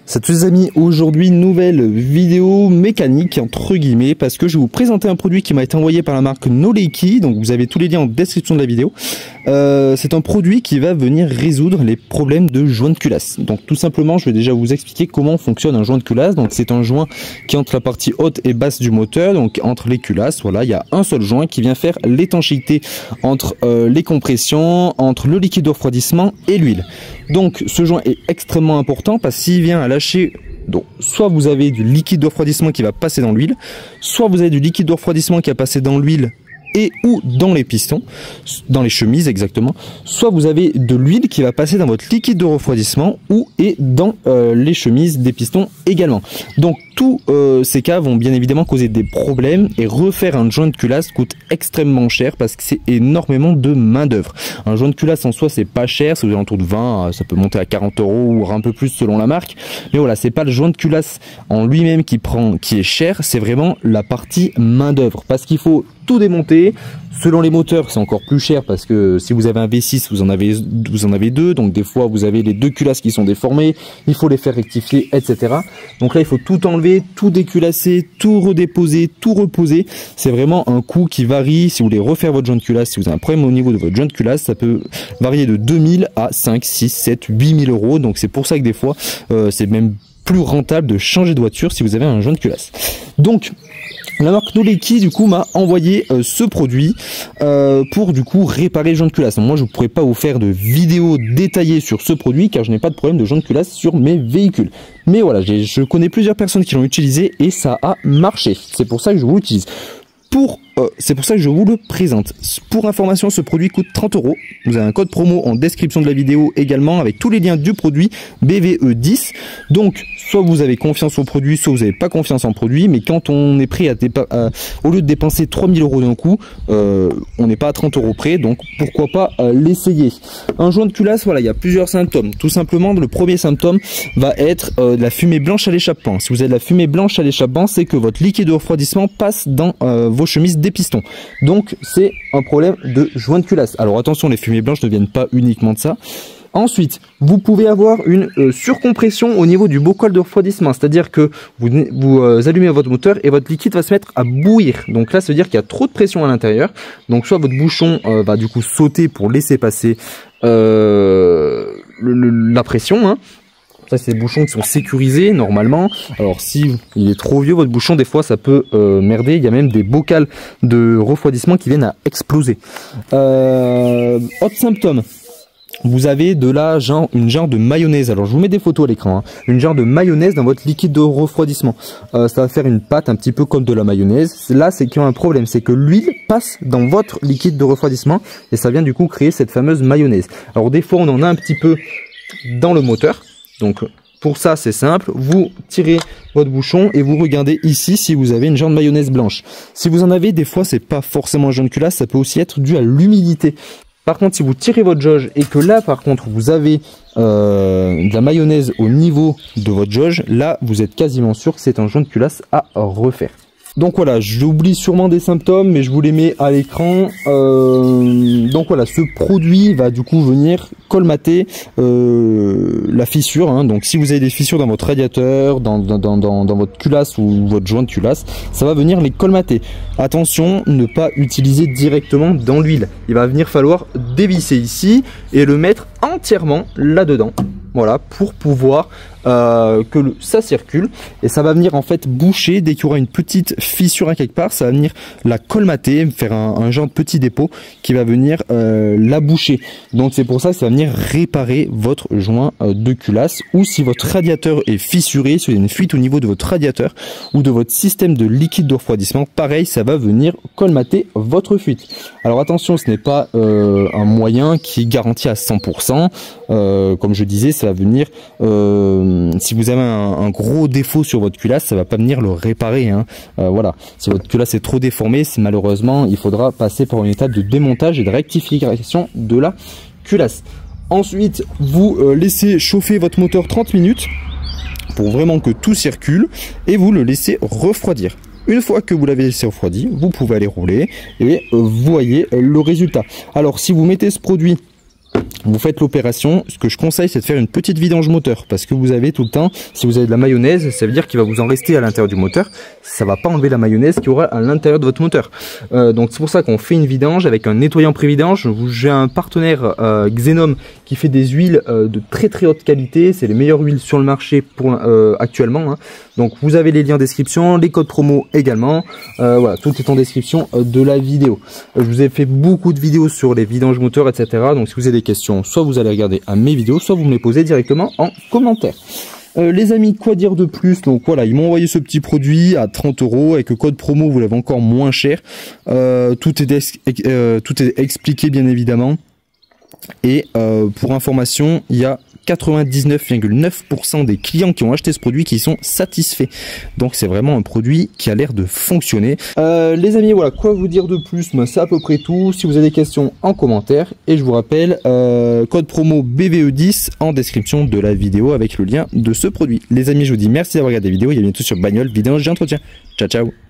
Salut les amis, aujourd'hui nouvelle vidéo mécanique entre guillemets parce que je vais vous présenter un produit qui m'a été envoyé par la marque Noleki, donc vous avez tous les liens en description de la vidéo. C'est un produit qui va venir résoudre les problèmes de joint de culasse. Donc tout simplement je vais déjà vous expliquer comment fonctionne un joint de culasse. Donc c'est un joint qui est entre la partie haute et basse du moteur, donc entre les culasses, voilà, il y a un seul joint qui vient faire l'étanchéité entre les compressions, entre le liquide de refroidissement et l'huile. Donc ce joint est extrêmement important parce qu'il vient à lâcher, donc soit vous avez du liquide de refroidissement qui va passer dans l'huile, soit vous avez du liquide de refroidissement qui va passer dans l'huile et ou dans les pistons, dans les chemises exactement, soit vous avez de l'huile qui va passer dans votre liquide de refroidissement ou et dans les chemises des pistons également. Donc tous ces cas vont bien évidemment causer des problèmes et refaire un joint de culasse coûte extrêmement cher parce que c'est énormément de main d'œuvre. Un joint de culasse en soi c'est pas cher, c'est aux alentours de 20, ça peut monter à 40 € ou un peu plus selon la marque. Mais voilà, c'est pas le joint de culasse en lui-même qui est cher, c'est vraiment la partie main d'œuvre parce qu'il faut tout démonter. Selon les moteurs c'est encore plus cher parce que si vous avez un V6 vous en avez deux, donc des fois vous avez les deux culasses qui sont déformées, il faut les faire rectifier, etc. Donc là il faut tout enlever, tout déculasser, tout redéposer, tout reposer. C'est vraiment un coût qui varie. Si vous voulez refaire votre joint de culasse, si vous avez un problème au niveau de votre joint de culasse, ça peut varier de 2000 à 5, 6, 7, 8000 €. Donc c'est pour ça que des fois c'est même plus rentable de changer de voiture si vous avez un joint de culasse. Donc la marque Noleki du coup m'a envoyé ce produit pour du coup réparer le joint de culasse. Donc, moi je ne pourrais pas vous faire de vidéo détaillée sur ce produit car je n'ai pas de problème de joint de culasse sur mes véhicules. Mais voilà, je connais plusieurs personnes qui l'ont utilisé et ça a marché. C'est pour ça que je vous l'utilise. C'est pour ça que je vous le présente. Pour information, ce produit coûte 30 €. Vous avez un code promo en description de la vidéo également avec tous les liens du produit BVE10. Donc, soit vous avez confiance au produit, soit vous n'avez pas confiance en produit. Mais quand on est prêt au lieu de dépenser 3000 € d'un coup, on n'est pas à 30 € près. Donc, pourquoi pas l'essayer. Un joint de culasse, voilà, il y a plusieurs symptômes. Tout simplement, le premier symptôme va être de la fumée blanche à l'échappement. Si vous avez de la fumée blanche à l'échappement, c'est que votre liquide de refroidissement passe dans vos chemises des pistons. Donc c'est un problème de joint de culasse. Alors attention, les fumées blanches ne viennent pas uniquement de ça. Ensuite, vous pouvez avoir une surcompression au niveau du bocal de refroidissement, c'est-à-dire que vous allumez votre moteur et votre liquide va se mettre à bouillir. Donc là, ça veut dire qu'il y a trop de pression à l'intérieur. Donc soit votre bouchon va du coup sauter pour laisser passer la pression, hein. Ça c'est des bouchons qui sont sécurisés normalement. Alors si il est trop vieux votre bouchon, des fois ça peut merder. Il y a même des bocals de refroidissement qui viennent à exploser. Autre symptôme, vous avez une jarre de mayonnaise. Alors je vous mets des photos à l'écran, hein. Une jarre de mayonnaise dans votre liquide de refroidissement. Ça va faire une pâte un petit peu comme de la mayonnaise. Là c'est qu'il y a un problème, c'est que l'huile passe dans votre liquide de refroidissement et ça vient du coup créer cette fameuse mayonnaise. Alors des fois on en a un petit peu dans le moteur. Donc pour ça c'est simple, vous tirez votre bouchon et vous regardez ici si vous avez une jarre de mayonnaise blanche. Si vous en avez, des fois c'est pas forcément un joint de culasse, ça peut aussi être dû à l'humidité. Par contre si vous tirez votre jauge et que là par contre vous avez de la mayonnaise au niveau de votre jauge, là vous êtes quasiment sûr que c'est un joint de culasse à refaire. Donc voilà, j'oublie sûrement des symptômes, mais je vous les mets à l'écran. Donc voilà, ce produit va du coup venir colmater la fissure, hein. Donc si vous avez des fissures dans votre radiateur, dans votre culasse ou votre joint de culasse, ça va venir les colmater. Attention, ne pas utiliser directement dans l'huile. Il va venir falloir dévisser ici et le mettre entièrement là-dedans. Voilà, pour pouvoir que ça circule et ça va venir en fait boucher dès qu'il y aura une petite fissure à quelque part, ça va venir la colmater, faire un genre de petit dépôt qui va venir la boucher. Donc c'est pour ça que ça va venir réparer votre joint de culasse, ou si votre radiateur est fissuré, si vous avez une fuite au niveau de votre radiateur ou de votre système de liquide de refroidissement, pareil, ça va venir colmater votre fuite. Alors attention, ce n'est pas un moyen qui est garanti à 100%. Comme je disais, ça va venir si vous avez un gros défaut sur votre culasse, ça va pas venir le réparer, hein. Voilà, si votre culasse est trop déformée, malheureusement il faudra passer par une étape de démontage et de rectification de la culasse. Ensuite vous laissez chauffer votre moteur 30 minutes pour vraiment que tout circule et vous le laissez refroidir. Une fois que vous l'avez laissé refroidi, vous pouvez aller rouler et vous voyez le résultat. Alors si vous mettez ce produit vous faites l'opération. Ce que je conseille, c'est de faire une petite vidange moteur, parce que vous avez tout le temps, si vous avez de la mayonnaise, ça veut dire qu'il va vous en rester à l'intérieur du moteur. Ça va pas enlever la mayonnaise qu'il y aura à l'intérieur de votre moteur. Donc c'est pour ça qu'on fait une vidange avec un nettoyant pré-vidange. J'ai un partenaire Xenom qui fait des huiles de très très haute qualité. C'est les meilleures huiles sur le marché pour actuellement, hein. Donc vous avez les liens en description, les codes promo également. Voilà, tout est en description de la vidéo. Je vous ai fait beaucoup de vidéos sur les vidanges moteurs, etc. Donc si vous avez des questions, soit vous allez regarder à mes vidéos, soit vous me les posez directement en commentaire. Les amis, quoi dire de plus? Donc voilà, ils m'ont envoyé ce petit produit à 30 € avec le code promo, vous l'avez encore moins cher. Tout est expliqué bien évidemment. Et pour information, il y a 99,9% des clients qui ont acheté ce produit qui sont satisfaits. Donc c'est vraiment un produit qui a l'air de fonctionner. Les amis, voilà, quoi vous dire de plus? Ben, c'est à peu près tout. Si vous avez des questions, en commentaire. Et je vous rappelle, code promo BVE10 en description de la vidéo avec le lien de ce produit. Les amis, je vous dis merci d'avoir regardé la vidéo. Et à bientôt sur Bagnole, Vidange et Entretien. Ciao, ciao.